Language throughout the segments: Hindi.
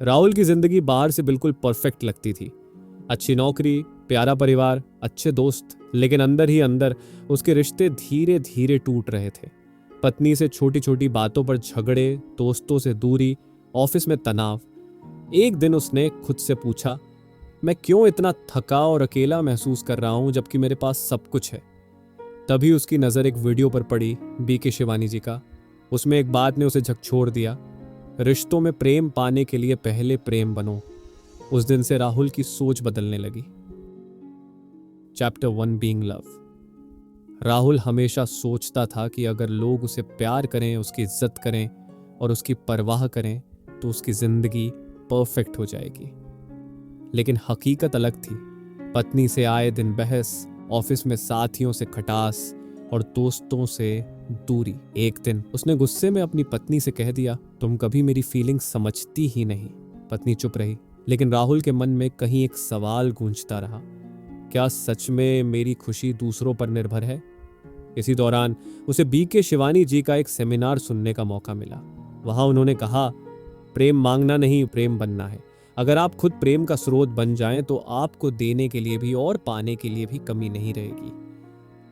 राहुल की जिंदगी बाहर से बिल्कुल परफेक्ट लगती थी। अच्छी नौकरी, प्यारा परिवार, अच्छे दोस्त, लेकिन अंदर ही अंदर उसके रिश्ते धीरे धीरे टूट रहे थे। पत्नी से छोटी छोटी बातों पर झगड़े, दोस्तों से दूरी, ऑफिस में तनाव। एक दिन उसने खुद से पूछा, मैं क्यों इतना थका और अकेला महसूस कर रहा हूं जबकि मेरे पास सब कुछ है। तभी उसकी नज़र एक वीडियो पर पड़ी, बीके शिवानी जी का। उसमें एक बात ने उसे झकझोर दिया, रिश्तों में प्रेम पाने के लिए पहले प्रेम बनो। उस दिन से राहुल की सोच बदलने लगी। Chapter 1 being love. राहुल हमेशा सोचता था कि अगर लोग उसे प्यार करें, उसकी इज्जत करें और उसकी परवाह करें तो उसकी जिंदगी परफेक्ट हो जाएगी। लेकिन हकीकत अलग थी। पत्नी से आए दिन बहस, ऑफिस में साथियों से खटास और दोस्तों से दूरी। एक दिन उसने गुस्से में अपनी पत्नी से कह दिया, तुम कभी मेरी फीलिंग्स समझती ही नहीं। पत्नी चुप रही, लेकिन राहुल के मन में कहीं एक सवाल गूंजता रहा, क्या सच में मेरी खुशी दूसरों पर निर्भर है? इसी दौरान उसे बीके शिवानी जी का एक सेमिनार सुनने का मौका मिला। वहां उन्होंने कहा, प्रेम मांगना नहीं, प्रेम बनना है। अगर आप खुद प्रेम का स्रोत बन जाएं तो आपको देने के लिए भी और पाने के लिए भी कमी नहीं रहेगी।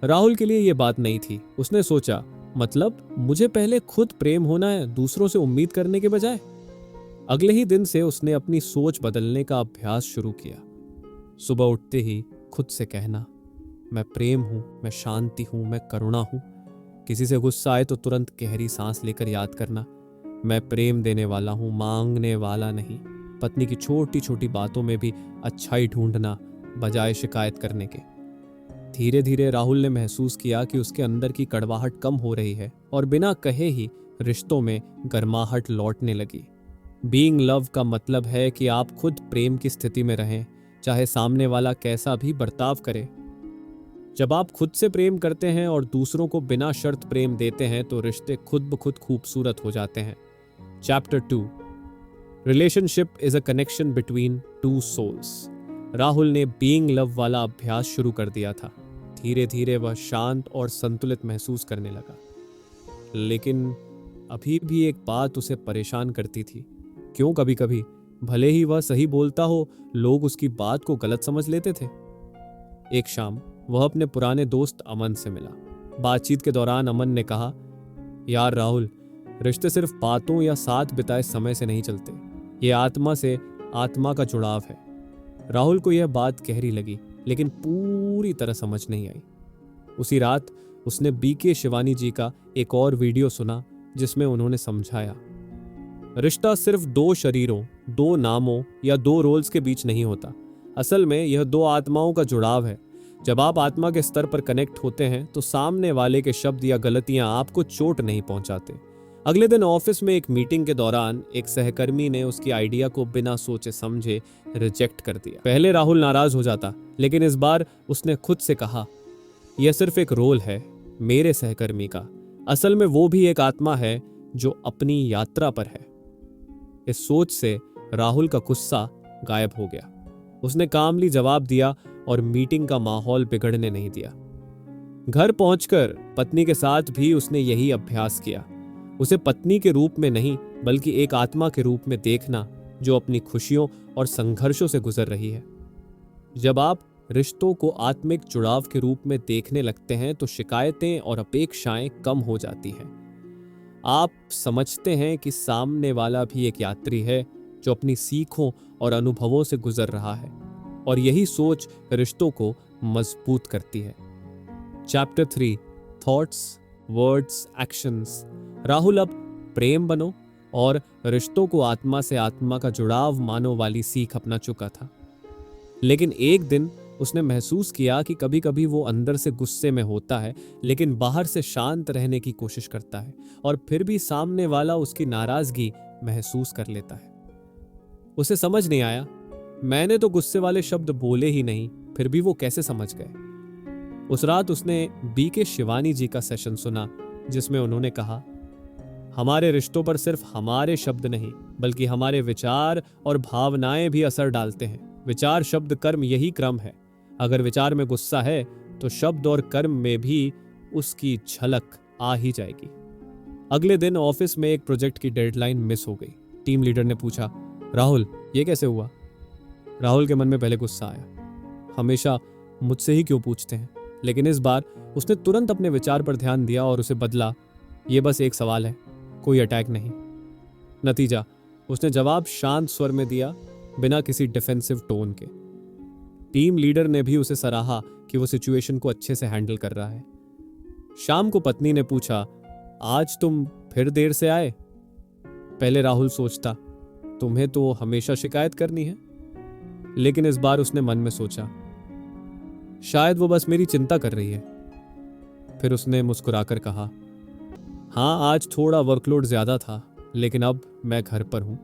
राहुल के लिए यह बात नहीं थी। उसने सोचा, मतलब मुझे पहले खुद प्रेम होना है, दूसरों से उम्मीद करने के बजाय। अगले ही दिन से उसने अपनी सोच बदलने का अभ्यास शुरू किया। सुबह उठते ही खुद से कहना, मैं प्रेम हूं, मैं शांति हूं, मैं करुणा हूं। किसी से गुस्सा आए तो तुरंत गहरी सांस लेकर याद करना, मैं प्रेम देने वाला हूं, मांगने वाला नहीं। पत्नी की छोटी छोटी बातों में भी अच्छाई ढूंढना बजाय शिकायत करने के। धीरे धीरे राहुल ने महसूस किया कि उसके अंदर की कड़वाहट कम हो रही है और बिना कहे ही रिश्तों में गर्माहट लौटने लगी। बीइंग लव का मतलब है कि आप खुद प्रेम की स्थिति में रहें, चाहे सामने वाला कैसा भी बर्ताव करे। जब आप खुद से प्रेम करते हैं और दूसरों को बिना शर्त प्रेम देते हैं तो रिश्ते खुद ब खुद खूबसूरत हो जाते हैं। Chapter 2 relationship is a connection between two souls. Rahul ने बीइंग लव वाला अभ्यास शुरू कर दिया था। धीरे धीरे वह शांत और संतुलित महसूस करने लगा। लेकिन अभी भी एक बात उसे परेशान करती थी। क्यों कभी कभी भले ही वह सही बोलता हो, लोग उसकी बात को गलत समझ लेते थे। एक शाम वह अपने पुराने दोस्त अमन से मिला। बातचीत के दौरान अमन ने कहा, यार राहुल, रिश्ते सिर्फ बातों या साथ बिताए समय से नहीं चलते, ये आत्मा से आत्मा का जुड़ाव है। राहुल को यह बात गहरी लगी, लेकिन पूरी तरह समझ नहीं आई। उसी रात उसने बीके शिवानी जी का एक और वीडियो सुना, जिसमें उन्होंने समझाया, रिश्ता सिर्फ दो शरीरों, दो नामों या दो रोल्स के बीच नहीं होता। असल में यह दो आत्माओं का जुड़ाव है। जब आप आत्मा के स्तर पर कनेक्ट होते हैं तो सामने वाले के शब्द या गलतियां आपको चोट नहीं पहुंचाते। अगले दिन ऑफिस में एक मीटिंग के दौरान एक सहकर्मी ने उसकी आइडिया को बिना सोचे समझे रिजेक्ट कर दिया। पहले राहुल नाराज हो जाता, लेकिन इस बार उसने खुद से कहा, यह सिर्फ एक रोल है मेरे सहकर्मी का, असल में वो भी एक आत्मा है जो अपनी यात्रा पर है। इस सोच से राहुल का गुस्सा गायब हो गया। उसने कामली जवाब दिया और मीटिंग का माहौल बिगड़ने नहीं दिया। घर पहुंचकर पत्नी के साथ भी उसने यही अभ्यास किया। उसे पत्नी के रूप में नहीं, बल्कि एक आत्मा के रूप में देखना जो अपनी खुशियों और संघर्षों से गुजर रही है। जब आप रिश्तों को आत्मिक जुड़ाव के रूप में देखने लगते हैं तो शिकायतें और अपेक्षाएं कम हो जाती हैं। आप समझते हैं कि सामने वाला भी एक यात्री है जो अपनी सीखों और अनुभवों से गुजर रहा है, और यही सोच रिश्तों को मजबूत करती है। Chapter 3 thoughts, words, actions. Rahul अब प्रेम बनो और रिश्तों को आत्मा से आत्मा का जुड़ाव मानो वाली सीख अपना चुका था। लेकिन एक दिन उसने महसूस किया कि कभी कभी वो अंदर से गुस्से में होता है, लेकिन बाहर से शांत रहने की कोशिश करता है, और फिर भी सामने वाला उसकी नाराजगी महसूस कर लेता है। उसे समझ नहीं आया, मैंने तो गुस्से वाले शब्द बोले ही नहीं, फिर भी वो कैसे समझ गए। उस रात उसने बीके शिवानी जी का सेशन सुना, जिसमें उन्होंने कहा, हमारे रिश्तों पर सिर्फ हमारे शब्द नहीं, बल्कि हमारे विचार और भावनाएं भी असर डालते हैं। विचार, शब्द, कर्म, यही क्रम है। अगर विचार में गुस्सा है तो शब्द और कर्म में भी उसकी झलक आ ही जाएगी। अगले दिन ऑफिस में एक प्रोजेक्ट की डेडलाइन मिस हो गई। टीम लीडर ने पूछा, राहुल, ये कैसे हुआ? राहुल के मन में पहले गुस्सा आया। हमेशा मुझसे ही क्यों पूछते हैं? लेकिन इस बार उसने तुरंत अपने विचार पर ध्यान दिया और उसे बदला। ये बस एक सवाल है, कोई अटैक नहीं। नतीजा, उसने जवाब शांत स्वर में दिया, बिना किसी डिफेंसिव टोन के। टीम लीडर ने भी उसे सराहा कि वो सिचुएशन को अच्छे से हैंडल कर रहा है। शाम को पत्नी ने पूछा, आज तुम फिर देर से आए? पहले राहुल सोचता, तुम्हें तो हमेशा शिकायत करनी है। लेकिन इस बार उसने मन में सोचा, शायद वो बस मेरी चिंता कर रही है। फिर उसने मुस्कुराकर कहा, हाँ, आज थोड़ा वर्कलोड ज्यादा था, लेकिन अब मैं घर पर हूं।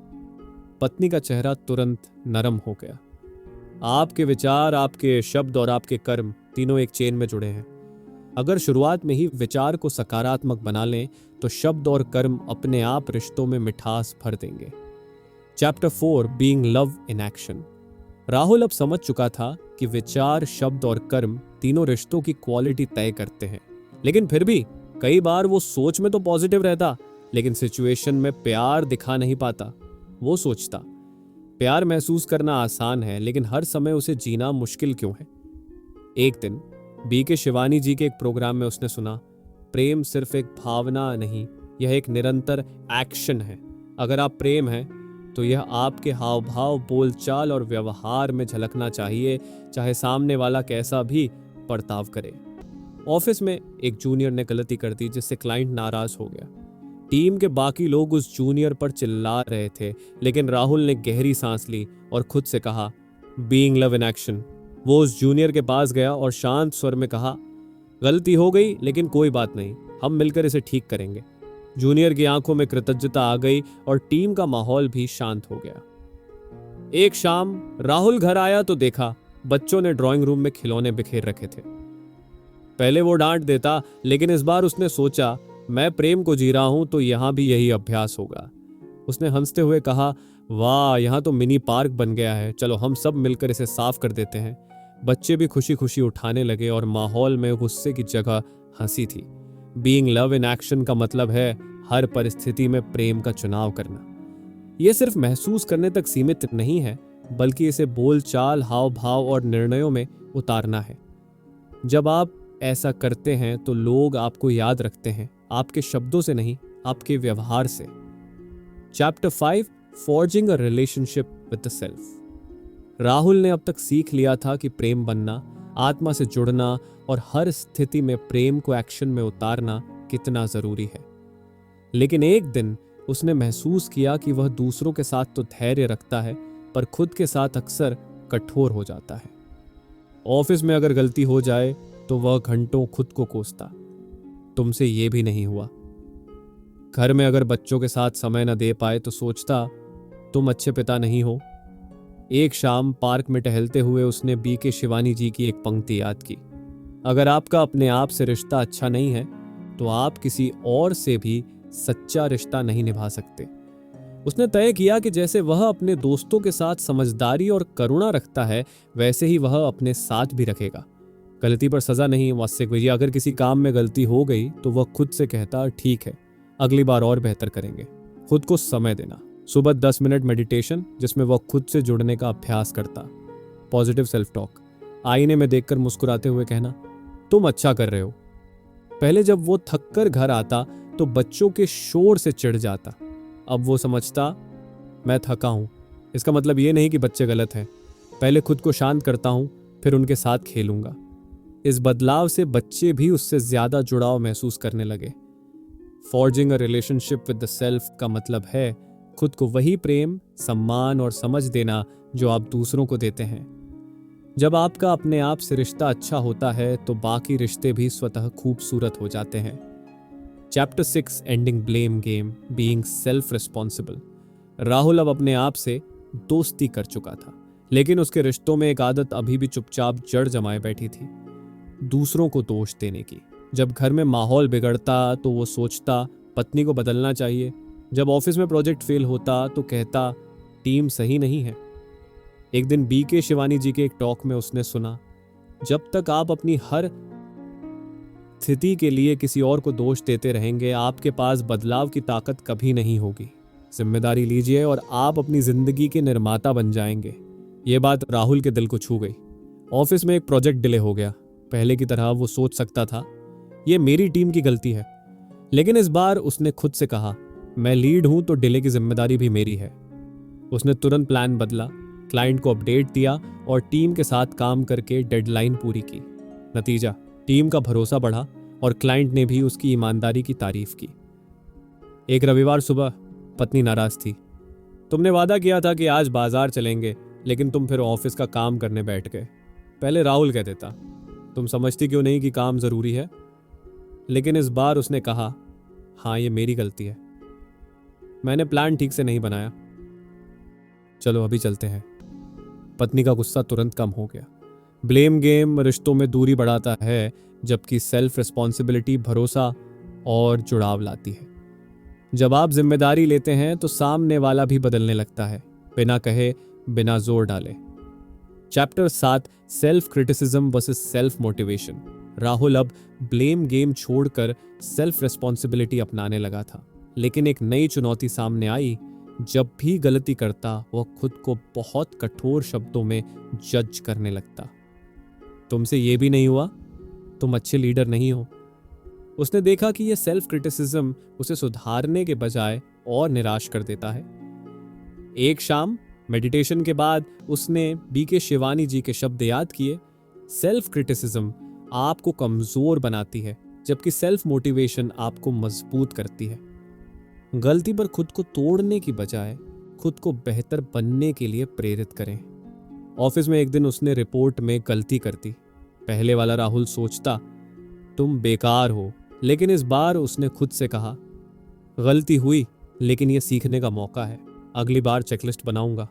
पत्नी का चेहरा तुरंत नरम हो गया। आपके विचार, आपके शब्द और आपके कर्म तीनों एक चेन में जुड़े हैं। अगर शुरुआत में ही विचार को सकारात्मक बना लें तो शब्द और कर्म अपने आप रिश्तों में मिठास भर देंगे। Chapter 4, being love in action. Rahul अब समझ चुका था कि विचार, शब्द और कर्म तीनों रिश्तों की क्वालिटी तय करते हैं। लेकिन फिर भी कई बार वो सोच में तो पॉजिटिव रहता, लेकिन सिचुएशन में प्यार दिखा नहीं पाता। वो सोचता, प्यार महसूस करना आसान है, लेकिन हर समय उसे जीना मुश्किल क्यों है? एक दिन बीके शिवानी जी के एक प्रोग्राम में उसने सुना, प्रेम सिर्फ एक भावना नहीं, यह एक निरंतर एक्शन है। अगर आप प्रेम हैं तो यह आपके हाव भाव, बोलचाल और व्यवहार में झलकना चाहिए, चाहे सामने वाला कैसा भी बर्ताव करे। ऑफिस में एक जूनियर ने गलती कर दी, जिससे क्लाइंट नाराज हो गया। टीम के बाकी लोग उस जूनियर पर चिल्ला रहे थे, लेकिन राहुल ने गहरी सांस ली और खुद से कहा, बीइंग लव इन एक्शन। वो उस जूनियर के पास गया और शांत स्वर में कहा, गलती हो गई, लेकिन कोई बात नहीं, हम मिलकर इसे ठीक करेंगे। जूनियर की आंखों में कृतज्ञता आ गई और टीम का माहौल भी शांत हो गया। एक शाम राहुल घर आया तो देखा बच्चों ने ड्राइंग रूम में खिलौने बिखेर रखे थे। पहले वो डांट देता, लेकिन इस बार उसने सोचा, मैं प्रेम को जी रहा हूं तो यहां भी यही अभ्यास होगा। उसने हंसते हुए कहा, वाह, यहां तो मिनी पार्क बन गया है, चलो हम सब मिलकर इसे साफ कर देते हैं। बच्चे भी खुशी खुशी उठाने लगे और माहौल में गुस्से की जगह हंसी थी। बीइंग लव इन एक्शन का मतलब है हर परिस्थिति में प्रेम का चुनाव करना। यह सिर्फ महसूस करने तक सीमित नहीं है, बल्कि इसे बोलचाल, हाव भाव और निर्णयों में उतारना है। जब आप ऐसा करते हैं तो लोग आपको याद रखते हैं, आपके शब्दों से नहीं, आपके व्यवहार से। Chapter 5, forging a relationship with the self. Rahul ने अब तक सीख लिया था कि प्रेम बनना, आत्मा से जुड़ना और हर स्थिति में प्रेम को एक्शन में उतारना कितना जरूरी है। लेकिन एक दिन उसने महसूस किया कि वह दूसरों के साथ तो धैर्य रखता है, पर खुद के साथ अक्सर कठोर हो जाता है। ऑफिस में अगर गलती हो जाए तो वह घंटों खुद को कोसता, तुमसे ये भी नहीं हुआ। घर में अगर बच्चों के साथ समय न दे पाए तो सोचता, तुम अच्छे पिता नहीं हो। एक शाम पार्क में टहलते हुए उसने बीके शिवानी जी की एक पंक्ति याद की, अगर आपका अपने आप से रिश्ता अच्छा नहीं है तो आप किसी और से भी सच्चा रिश्ता नहीं निभा सकते। उसने तय किया कि जैसे वह अपने दोस्तों के साथ समझदारी और करुणा रखता है, वैसे ही वह अपने साथ भी रखेगा। गलती पर सजा नहीं, वास्तविक वही, अगर किसी काम में गलती हो गई तो वह खुद से कहता, ठीक है, अगली बार और बेहतर करेंगे। खुद को समय देना, सुबह 10 मिनट मेडिटेशन जिसमें वह खुद से जुड़ने का अभ्यास करता। पॉजिटिव सेल्फ टॉक, आईने में देखकर मुस्कुराते हुए कहना, तुम अच्छा कर रहे हो। पहले जब वो थककर घर आता तो बच्चों के शोर से चिढ़ जाता, अब वो समझता, मैं थका हूं, इसका मतलब ये नहीं कि बच्चे गलत हैं। पहले खुद को शांत करता हूं, फिर उनके साथ खेलूंगा। इस बदलाव से बच्चे भी उससे ज्यादा जुड़ाव महसूस करने लगे। Forging a relationship with the self का मतलब है खुद को वही प्रेम, सम्मान और समझ देना जो आप दूसरों को देते हैं। जब आपका अपने आप से रिश्ता अच्छा होता है तो बाकी रिश्ते भी स्वतः खूबसूरत हो जाते हैं। Chapter 6, ending blame game, being self responsible. Rahul अब अपने आप से दोस्ती कर चुका था, लेकिन उसके रिश्तों में एक आदत अभी भी चुपचाप जड़ जमाए बैठी थी, दूसरों को दोष देने की। जब घर में माहौल बिगड़ता तो वो सोचता, पत्नी को बदलना चाहिए। जब ऑफिस में प्रोजेक्ट फेल होता तो कहता, टीम सही नहीं है। एक दिन बीके शिवानी जी के एक टॉक में उसने सुना, जब तक आप अपनी हर स्थिति के लिए किसी और को दोष देते रहेंगे, आपके पास बदलाव की ताकत कभी नहीं होगी। जिम्मेदारी लीजिए और आप अपनी जिंदगी के निर्माता बन जाएंगे। ये बात राहुल के दिल को छू गई। ऑफिस में एक प्रोजेक्ट डिले हो गया। पहले की तरह वो सोच सकता था ये मेरी टीम की गलती है, लेकिन इस बार उसने खुद से कहा मैं लीड हूं तो डिले की जिम्मेदारी भी मेरी है। उसने तुरंत प्लान बदला, क्लाइंट को अपडेट दिया और टीम के साथ काम करके डेडलाइन पूरी की। नतीजा, टीम का भरोसा बढ़ा और क्लाइंट ने भी उसकी ईमानदारी की तारीफ की। एक रविवार सुबह पत्नी नाराज थी। तुमने वादा किया था कि आज बाजार चलेंगे, लेकिन तुम फिर ऑफिस का काम करने बैठ गए। पहले राहुल कह देता तुम समझती क्यों नहीं कि काम जरूरी है, लेकिन इस बार उसने कहा हाँ ये मेरी गलती है, मैंने प्लान ठीक से नहीं बनाया। चलो अभी चलते हैं। पत्नी का गुस्सा तुरंत कम हो गया। ब्लेम गेम रिश्तों में दूरी बढ़ाता है, जबकि सेल्फ रिस्पॉन्सिबिलिटी भरोसा और जुड़ाव लाती है। जब आप जिम्मेदारी लेते हैं तो सामने वाला भी बदलने लगता है, बिना कहे बिना जोर डाले। Chapter 7 self criticism versus self motivation. Rahul अब ब्लेम गेम छोड़कर सेल्फ रिस्पॉन्सिबिलिटी अपनाने लगा था, लेकिन एक नई चुनौती सामने आई। जब भी गलती करता वह खुद को बहुत कठोर शब्दों में जज करने लगता। तुमसे ये भी नहीं हुआ, तुम अच्छे लीडर नहीं हो। उसने देखा कि यह सेल्फ क्रिटिसिज्म उसे सुधारने के बजाय और निराश कर देता है। एक शाम मेडिटेशन के बाद उसने बीके शिवानी जी के शब्द याद किए, सेल्फ क्रिटिसिज्म आपको कमजोर बनाती है, जबकि सेल्फ मोटिवेशन आपको मजबूत करती है। गलती पर खुद को तोड़ने की बजाय खुद को बेहतर बनने के लिए प्रेरित करें। ऑफिस में एक दिन उसने रिपोर्ट में गलती कर दी। पहले वाला राहुल सोचता तुम बेकार हो, लेकिन इस बार उसने खुद से कहा गलती हुई, लेकिन यह सीखने का मौका है, अगली बार चेकलिस्ट बनाऊंगा।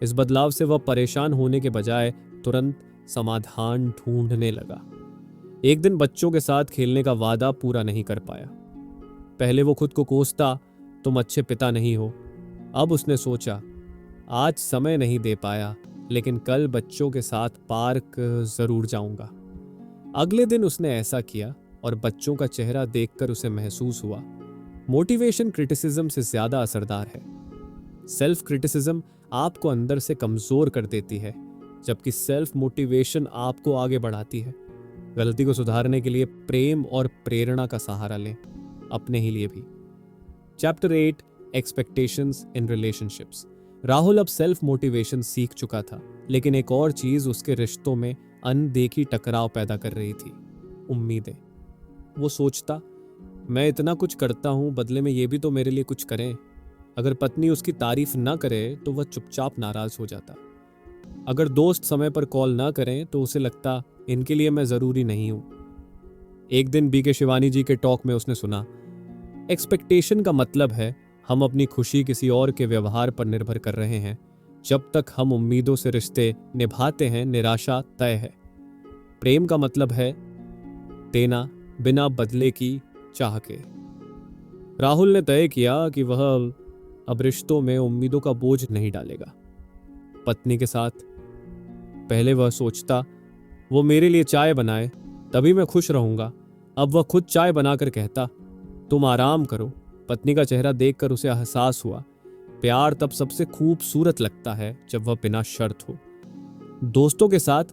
इस बदलाव से वह परेशान होने के बजाय तुरंत समाधान ढूंढने लगा। एक दिन बच्चों के साथ खेलने का वादा पूरा नहीं कर पाया। पहले वो खुद को कोसता तुम अच्छे पिता नहीं हो। अब उसने सोचा आज समय नहीं दे पाया, लेकिन कल बच्चों के साथ पार्क जरूर जाऊंगा। अगले दिन उसने ऐसा किया और बच्चों का चेहरा देखकर उसे महसूस हुआ मोटिवेशन क्रिटिसिज्म से ज्यादा असरदार है। सेल्फ क्रिटिसिज्म आपको अंदर से कमजोर कर देती है, जबकि सेल्फ मोटिवेशन आपको आगे बढ़ाती है। गलती को सुधारने के लिए प्रेम और प्रेरणा का सहारा लें, अपने ही लिए भी। Chapter 8 expectations in relationships. Rahul अब सेल्फ मोटिवेशन सीख चुका था, लेकिन एक और चीज उसके रिश्तों में अनदेखी टकराव पैदा कर रही थी, उम्मीदें। वो सोचता मैं इतना कुछ करता हूं, बदले में ये भी तो मेरे लिए कुछ करें। अगर पत्नी उसकी तारीफ ना करे तो वह चुपचाप नाराज हो जाता। अगर दोस्त समय पर कॉल ना करें तो उसे लगता इनके लिए मैं जरूरी नहीं हूं। एक दिन बीके शिवानी जी के टॉक में उसने सुना एक्सपेक्टेशन का मतलब है हम अपनी खुशी किसी और के व्यवहार पर निर्भर कर रहे हैं। जब तक हम उम्मीदों से रिश्ते निभाते हैं, निराशा तय है। प्रेम का मतलब है देना बिना बदले की चाह के। राहुल ने तय किया कि वह अब रिश्तों में उम्मीदों का बोझ नहीं डालेगा। पत्नी के साथ पहले वह सोचता वो मेरे लिए चाय बनाए तभी मैं खुश रहूंगा, अब वह खुद चाय बनाकर कहता तुम आराम करो। पत्नी का चेहरा देखकर उसे एहसास हुआ प्यार तब सबसे खूबसूरत लगता है जब वह बिना शर्त हो। दोस्तों के साथ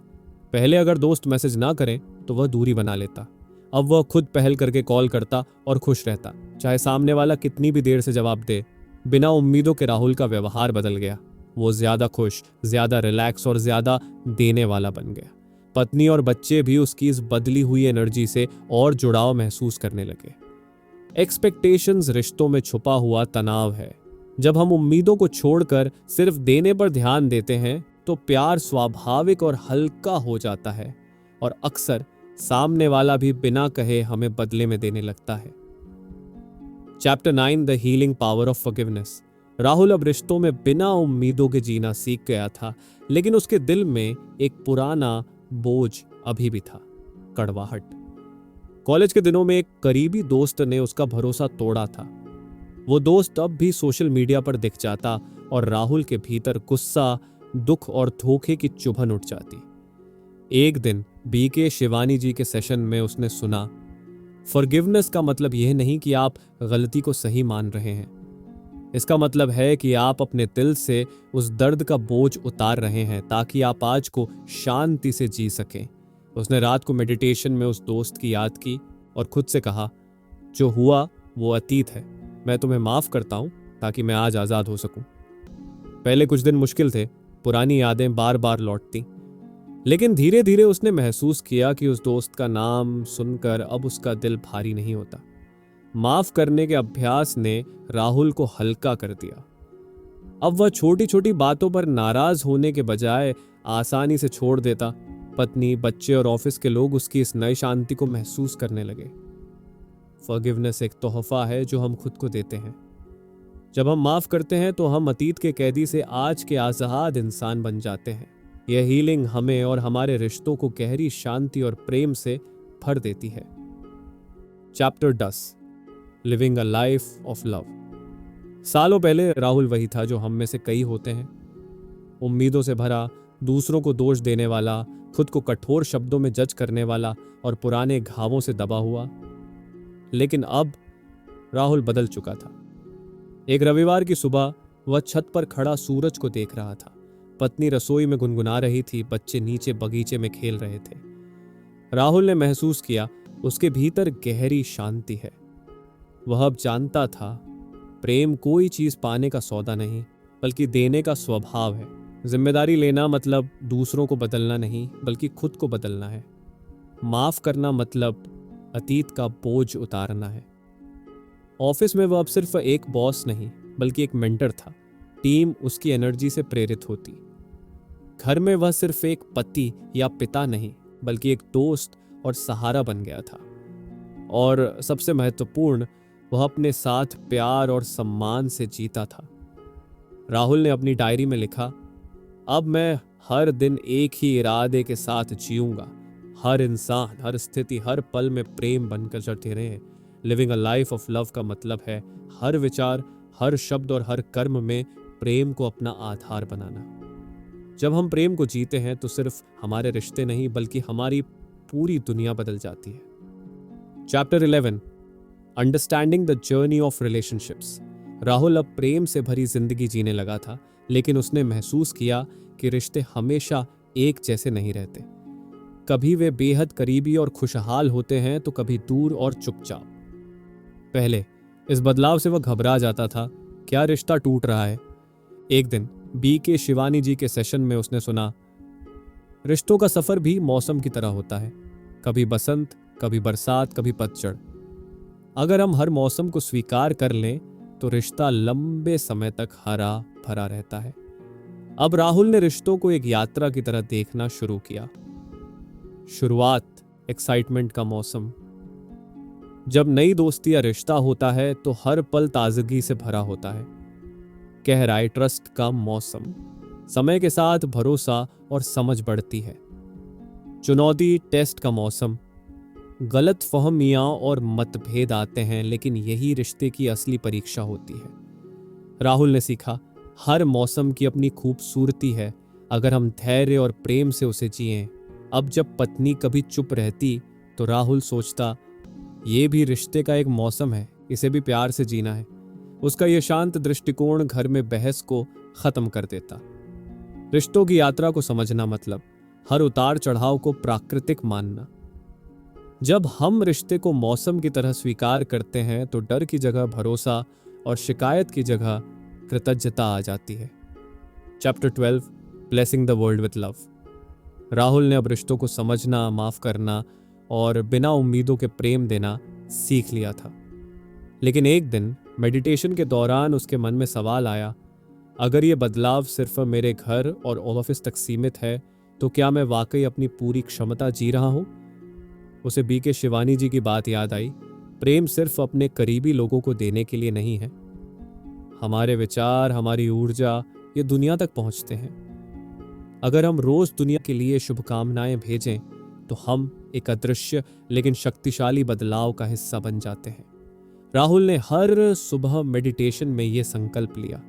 पहले अगर दोस्त मैसेज ना करें तो वह दूरी बना लेता, अब वह खुद पहल करके कॉल करता और खुश रहता, चाहे सामने वाला कितनी भी देर से जवाब दे। बिना उम्मीदों के राहुल का व्यवहार बदल गया। वो ज्यादा खुश, ज्यादा रिलैक्स और ज्यादा देने वाला बन गया। पत्नी और बच्चे भी उसकी इस बदली हुई एनर्जी से और जुड़ाव महसूस करने लगे। एक्सपेक्टेशंस रिश्तों में छुपा हुआ तनाव है। जब हम उम्मीदों को छोड़कर सिर्फ देने पर ध्यान देते हैं तो प्यार स्वाभाविक और हल्का हो जाता है, और अक्सर सामने वाला भी बिना कहे हमें बदले में देने लगता है। Chapter 9 the healing power of forgiveness. Rahul अब रिश्तों में बिना उम्मीदों के जीना सीख गया था, लेकिन उसके दिल में एक पुराना बोझ अभी भी था, कड़वाहट। कॉलेज के दिनों में एक करीबी दोस्त ने उसका भरोसा तोड़ा था। वो दोस्त अब भी सोशल मीडिया पर दिख जाता और राहुल के भीतर गुस्सा, दुख और धोखे की चुभन उठ जाती। एक दिन बीके शिवानी जी के सेशन में उसने सुना फॉरगिवनेस का मतलब यह नहीं कि आप गलती को सही मान रहे हैं, इसका मतलब है कि आप अपने दिल से उस दर्द का बोझ उतार रहे हैं ताकि आप आज को शांति से जी सकें। उसने रात को मेडिटेशन में उस दोस्त की याद की और खुद से कहा, जो हुआ वो अतीत है, मैं तुम्हें माफ करता हूं ताकि मैं आज आजाद हो सकूं। पहले कुछ दिन मुश्किल थे, पुरानी यादें बार बार लौटती, लेकिन धीरे धीरे उसने महसूस किया कि उस दोस्त का नाम सुनकर अब उसका दिल भारी नहीं होता। माफ करने के अभ्यास ने राहुल को हल्का कर दिया। अब वह छोटी छोटी बातों पर नाराज होने के बजाय आसानी से छोड़ देता। पत्नी, बच्चे और ऑफिस के लोग उसकी इस नई शांति को महसूस करने लगे। फॉरगिवनेस एक तोहफा है जो हम खुद को देते हैं। जब हम माफ करते हैं तो हम अतीत के कैदी से आज के आजाद इंसान बन जाते हैं। यह हीलिंग हमें और हमारे रिश्तों को गहरी शांति और प्रेम से भर देती है। Chapter 10, living a life of love. सालों पहले राहुल वही था जो हम में से कई होते हैं, उम्मीदों से भरा, दूसरों को दोष देने वाला, खुद को कठोर शब्दों में जज करने वाला और पुराने घावों से दबा हुआ। लेकिन अब राहुल बदल चुका था। एक रविवार की सुबह वह छत पर खड़ा सूरज को देख रहा था। पत्नी रसोई में गुनगुना रही थी, बच्चे नीचे बगीचे में खेल रहे थे। राहुल ने महसूस किया उसके भीतर गहरी शांति है। वह अब जानता था, प्रेम कोई चीज पाने का सौदा नहीं बल्कि देने का स्वभाव है। जिम्मेदारी लेना मतलब दूसरों को बदलना नहीं बल्कि खुद को बदलना है। माफ करना मतलब अतीत का बोझ उतारना है। ऑफिस में वह अब सिर्फ एक बॉस नहीं बल्कि एक मेंटर था। टीम उसकी एनर्जी से प्रेरित होती। घर में वह सिर्फ एक पति या पिता नहीं बल्कि एक दोस्त और सहारा बन गया था। और सबसे महत्वपूर्ण, वह अपने साथ प्यार और सम्मान से जीता था। राहुल ने अपनी डायरी में लिखा, अब मैं हर दिन एक ही इरादे के साथ जीऊंगा। हर इंसान, हर स्थिति, हर पल में प्रेम बनकर चलते रहे। Living a life of love का मतलब है हर विचार, हर शब्द और हर कर्म में प्रेम को अपना आधार बनाना। जब हम प्रेम को जीते हैं तो सिर्फ हमारे रिश्ते नहीं बल्कि हमारी पूरी दुनिया बदल जाती है। Chapter 11, understanding the journey of relationships. Rahul अब प्रेम से भरी जिंदगी जीने लगा था, लेकिन उसने महसूस किया कि रिश्ते हमेशा एक जैसे नहीं रहते। कभी वे बेहद करीबी और खुशहाल होते हैं तो कभी दूर और चुपचाप। पहले इस बदलाव से वह घबरा जाता था, क्या रिश्ता टूट रहा है। एक दिन BK शिवानी जी के सेशन में उसने सुना, रिश्तों का सफर भी मौसम की तरह होता है, कभी बसंत, कभी बरसात, कभी पतझड़। अगर हम हर मौसम को स्वीकार कर लें तो रिश्ता लंबे समय तक हरा भरा रहता है। अब राहुल ने रिश्तों को एक यात्रा की तरह देखना शुरू किया। शुरुआत, एक्साइटमेंट का मौसम। जब नई दोस्ती या रिश्ता होता है तो हर पल ताजगी से भरा होता है। गहराई, ट्रस्ट का मौसम। समय के साथ भरोसा और समझ बढ़ती है। चुनौती, टेस्ट का मौसम। गलत फहमियां और मतभेद आते हैं, लेकिन यही रिश्ते की असली परीक्षा होती है। राहुल ने सीखा, हर मौसम की अपनी खूबसूरती है अगर हम धैर्य और प्रेम से उसे जिएं। अब जब पत्नी कभी चुप रहती तो राहुल सोचता, ये भी रिश्ते का एक मौसम है, इसे भी प्यार से जीना है। उसका यह शांत दृष्टिकोण घर में बहस को खत्म कर देता। रिश्तों की यात्रा को समझना मतलब हर उतार चढ़ाव को प्राकृतिक मानना। जब हम रिश्ते को मौसम की तरह स्वीकार करते हैं तो डर की जगह भरोसा और शिकायत की जगह कृतज्ञता आ जाती है। Chapter 12, blessing the world with love. Rahul ने अब रिश्तों को समझना, माफ करना और बिना उम्मीदों के प्रेम देना सीख लिया था। लेकिन एक दिन मेडिटेशन के दौरान उसके मन में सवाल आया, अगर ये बदलाव सिर्फ मेरे घर और ऑफिस तक सीमित है तो क्या मैं वाकई अपनी पूरी क्षमता जी रहा हूं? उसे BK शिवानी जी की बात याद आई, प्रेम सिर्फ अपने करीबी लोगों को देने के लिए नहीं है। हमारे विचार, हमारी ऊर्जा ये दुनिया तक पहुंचते हैं। अगर हम रोज दुनिया के लिए शुभकामनाएं भेजें तो हम एक अदृश्य लेकिन शक्तिशाली बदलाव का हिस्सा बन जाते हैं। राहुल ने हर सुबह मेडिटेशन में यह संकल्प लिया,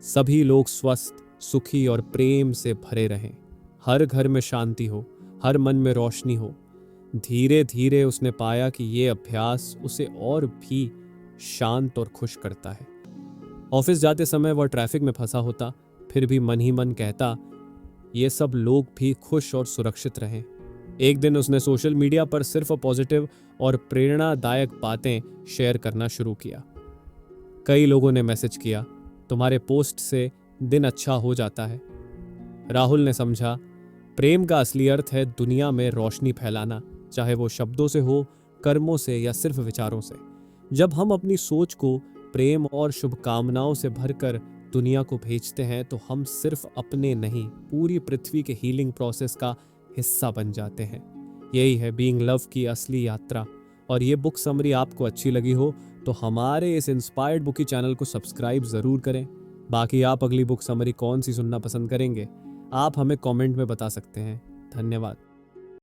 सभी लोग स्वस्थ, सुखी और प्रेम से भरे रहें। हर घर में शांति हो, हर मन में रोशनी हो। धीरे धीरे उसने पाया कि यह अभ्यास उसे और भी शांत और खुश करता है। ऑफिस जाते समय वह ट्रैफिक में फंसा होता, फिर भी मन ही मन कहता, ये सब लोग भी खुश और सुरक्षित रहें। एक दिन उसने सोशल मीडिया पर सिर्फ पॉजिटिव और प्रेरणादायक बातें शेयर करना शुरू किया। कई लोगों ने मैसेज किया, तुम्हारे पोस्ट से दिन अच्छा हो जाता है। राहुल ने समझा, प्रेम का असली अर्थ है दुनिया में रोशनी फैलाना, चाहे वो शब्दों से हो, कर्मों से या सिर्फ विचारों से। जब हम अपनी सोच को प्रेम और शुभकामनाओं से भरकर दुनिया को भेजते हैं तो हम सिर्फ अपने नहीं, पूरी पृथ्वी के हीलिंग प्रोसेस का हिस्सा बन जाते हैं। यही है बीइंग लव की असली यात्रा। और ये बुक समरी आपको अच्छी लगी हो तो हमारे इस इंस्पायर्ड बुकी चैनल को सब्सक्राइब ज़रूर करें। बाकी आप अगली बुक समरी कौन सी सुनना पसंद करेंगे, आप हमें कमेंट में बता सकते हैं। धन्यवाद।